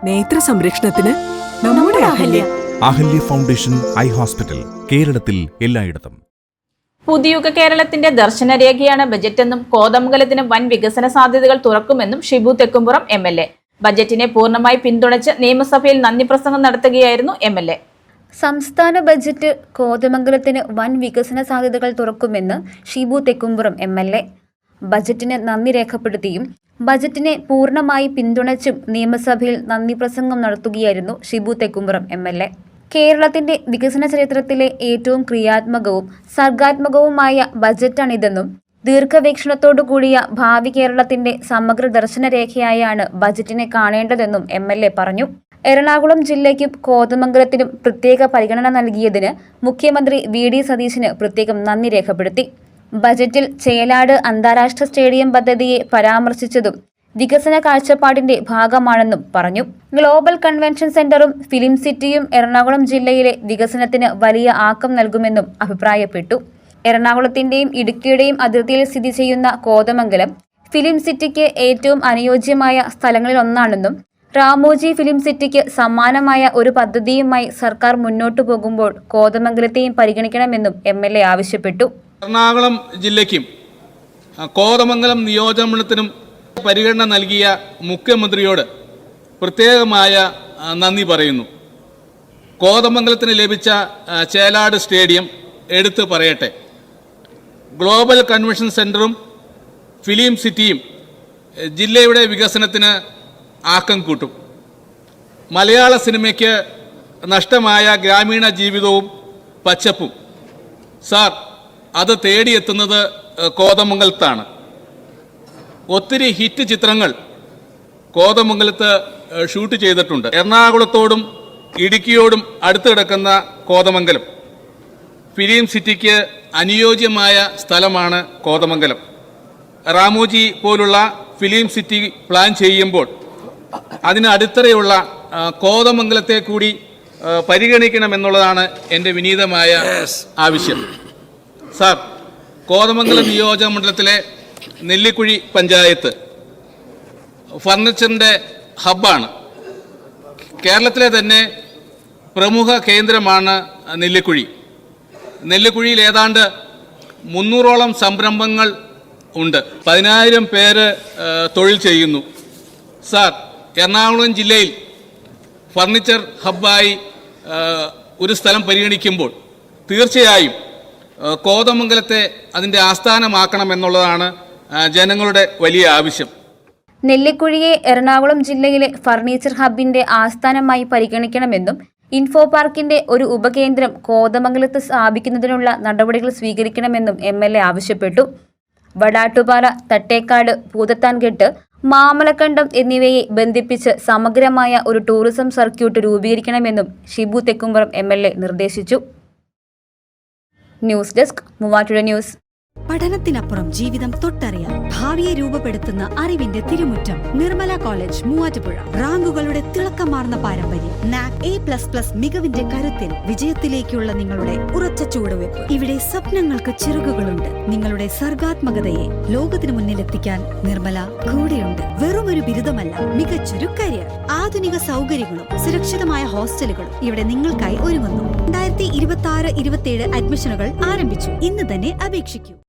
നേത്ര സംരക്ഷണത്തിന് നമ്മുടെ Ahalya. Ahalya foundation eye hospital, കേരളത്തിൽ എല്ലായിടത്തും. പുതിയുഗ കേരളത്തിന്റെ ദർശനരേഖയാണ് ബജറ്റെന്നും കോതമംഗലത്തിന് വൻ വികസന സാധ്യതകൾ തുറക്കുമെന്നും ഷിബു തെക്കുംപുറം MLA. ബജറ്റിനെ പൂർണ്ണമായി പിന്തുണച്ച് നിയമസഭയിൽ നന്ദി പ്രസംഗം നടത്തുകയായിരുന്നു MLA. സംസ്ഥാന ബജറ്റ് കോതമംഗലത്തിന് വൻ വികസന സാധ്യതകൾ തുറക്കുമെന്ന് ഷിബു തെക്കുംപുറം MLA. ബജറ്റിന് നന്ദി രേഖപ്പെടുത്തിയും ബജറ്റിനെ പൂർണ്ണമായി പിന്തുണച്ചും നിയമസഭയിൽ നന്ദി പ്രസംഗം നടത്തുകയായിരുന്നു ഷിബു തെക്കുംപുറം MLA. കേരളത്തിന്റെ വികസന ചരിത്രത്തിലെ ഏറ്റവും ക്രിയാത്മകവും സർഗാത്മകവുമായ ബജറ്റാണിതെന്നും ദീർഘവീക്ഷണത്തോടു കൂടിയ ഭാവി കേരളത്തിന്റെ സമഗ്ര ദർശനരേഖയായാണ് ബജറ്റിനെ കാണേണ്ടതെന്നും MLA പറഞ്ഞു. എറണാകുളം ജില്ലയ്ക്കും കോതമംഗലത്തിനും പ്രത്യേക പരിഗണന നൽകിയതിന് മുഖ്യമന്ത്രി VD സതീശന് പ്രത്യേകം നന്ദി രേഖപ്പെടുത്തി. ബജറ്റിൽ ചേലാട് അന്താരാഷ്ട്ര സ്റ്റേഡിയം പദ്ധതിയെ പരാമർശിച്ചതും വികസന കാഴ്ചപ്പാടിന്റെ ഭാഗമാണെന്നും പറഞ്ഞു. ഗ്ലോബൽ കൺവെൻഷൻ സെന്ററും ഫിലിം സിറ്റിയും എറണാകുളം ജില്ലയിലെ വികസനത്തിന് വലിയ ആക്കം നൽകുമെന്നും അഭിപ്രായപ്പെട്ടു. എറണാകുളത്തിന്റെയും ഇടുക്കിയുടെയും അതിർത്തിയിൽ സ്ഥിതി ചെയ്യുന്ന കോതമംഗലം ഫിലിം സിറ്റിക്ക് ഏറ്റവും അനുയോജ്യമായ സ്ഥലങ്ങളിലൊന്നാണെന്നും രാമോജി ഫിലിം സിറ്റിക്ക് സമാനമായ ഒരു പദ്ധതിയുമായി സർക്കാർ മുന്നോട്ടു പോകുമ്പോൾ കോതമംഗലത്തെയും പരിഗണിക്കണമെന്നും MLA ആവശ്യപ്പെട്ടു. എറണാകുളം ജില്ലയ്ക്കും കോതമംഗലം നിയോജകമണ്ഡലത്തിനും പരിഗണന നൽകിയ മുഖ്യമന്ത്രിയോട് പ്രത്യേകമായ നന്ദി പറയുന്നു. കോതമംഗലത്തിന് ലഭിച്ച ചേലാട് സ്റ്റേഡിയം എടുത്തു പറയട്ടെ. ഗ്ലോബൽ കൺവെൻഷൻ സെന്ററും ഫിലിം സിറ്റിയും ജില്ലയുടെ വികസനത്തിന് ആക്കം കൂട്ടും. മലയാള സിനിമയ്ക്ക് നഷ്ടമായ ഗ്രാമീണ ജീവിതവും പച്ചപ്പും സാർ അത് തേടിയെത്തുന്നത് കോതമംഗലത്താണ്. ഒത്തിരി ഹിറ്റ് ചിത്രങ്ങൾ കോതമംഗലത്ത് ഷൂട്ട് ചെയ്തിട്ടുണ്ട്. എറണാകുളത്തോടും ഇടുക്കിയോടും അടുത്ത് കിടക്കുന്ന കോതമംഗലം ഫിലിം സിറ്റിക്ക് അനുയോജ്യമായ സ്ഥലമാണ് കോതമംഗലം. റാമോജി പോലുള്ള ഫിലിം സിറ്റി പ്ലാൻ ചെയ്യുമ്പോൾ അതിന് അടിത്തറയുള്ള കോതമംഗലത്തെ കൂടി പരിഗണിക്കണമെന്നുള്ളതാണ് എൻ്റെ വിനീതമായ ആവശ്യം. സാർ, കോതമംഗലം നിയോജക മണ്ഡലത്തിലെ നെല്ലിക്കുഴി പഞ്ചായത്ത് ഫർണിച്ചറിൻ്റെ ഹബ്ബാണ്. കേരളത്തിലെ തന്നെ പ്രമുഖ കേന്ദ്രമാണ് നെല്ലിക്കുഴി. നെല്ലിക്കുഴിയിൽ ഏതാണ്ട് 300ഓളം സംരംഭങ്ങൾ ഉണ്ട്. 10,000 പേര് തൊഴിൽ ചെയ്യുന്നു. സാർ, എറണാകുളം ജില്ലയിൽ ഫർണിച്ചർ ഹബ്ബായി ഒരു സ്ഥലം പരിഗണിക്കുമ്പോൾ തീർച്ചയായും കോതമംഗലത്തെ അതിൻ്റെ ആസ്ഥാനമാക്കണമെന്നുള്ളതാണ് ജനങ്ങളുടെ വലിയ ആവശ്യം. നെല്ലിക്കുഴിയെ എറണാകുളം ജില്ലയിലെ ഫർണിച്ചർ ഹബിന്റെ ആസ്ഥാനമായി പരിഗണിക്കണമെന്നും ഇൻഫോ പാർക്കിന്റെ ഒരു ഉപകേന്ദ്രം കോതമംഗലത്ത് സ്ഥാപിക്കുന്നതിനുള്ള നടപടികൾ സ്വീകരിക്കണമെന്നും MLA ആവശ്യപ്പെട്ടു. വടാട്ടുപാറ, തട്ടേക്കാട്, പൂതത്താൻകെട്ട്, മാമലക്കണ്ടം എന്നിവയെ ബന്ധിപ്പിച്ച് സമഗ്രമായ ഒരു ടൂറിസം സർക്യൂട്ട് രൂപീകരിക്കണമെന്നും ഷിബു തെക്കുംപുറം MLA നിർദ്ദേശിച്ചു. News desk, Muvattupuzha news. പഠനത്തിനപ്പുറം ജീവിതം തൊട്ടറിയാം. ഭാവിയെ രൂപപ്പെടുത്തുന്ന അറിവിന്റെ തിരുമുറ്റം നിർമ്മല കോളേജ്, മൂവാറ്റുപുഴ. റാങ്കുകളുടെ തിളക്കമാർന്ന പാരമ്പര്യം. NAC A++ മികവിന്റെ കരുത്തിൽ വിജയത്തിലേക്കുള്ള നിങ്ങളുടെ ഉറച്ച ചുവടുവെപ്പ്. ഇവിടെ സ്വപ്നങ്ങൾക്ക് ചിറകുകളുണ്ട്. നിങ്ങളുടെ സർഗാത്മകതയെ ലോകത്തിന് മുന്നിലെത്തിക്കാൻ നിർമ്മല കൂടെയുണ്ട്. വെറുമൊരു ബിരുദമല്ല, മികച്ചൊരു കരിയർ. ആധുനിക സൗകര്യങ്ങളും സുരക്ഷിതമായ ഹോസ്റ്റലുകളും ഇവിടെ നിങ്ങൾക്കായി ഒരുങ്ങുന്നു. 2026-27 അഡ്മിഷനുകൾ ആരംഭിച്ചു. ഇന്ന് തന്നെ അപേക്ഷിക്കൂ.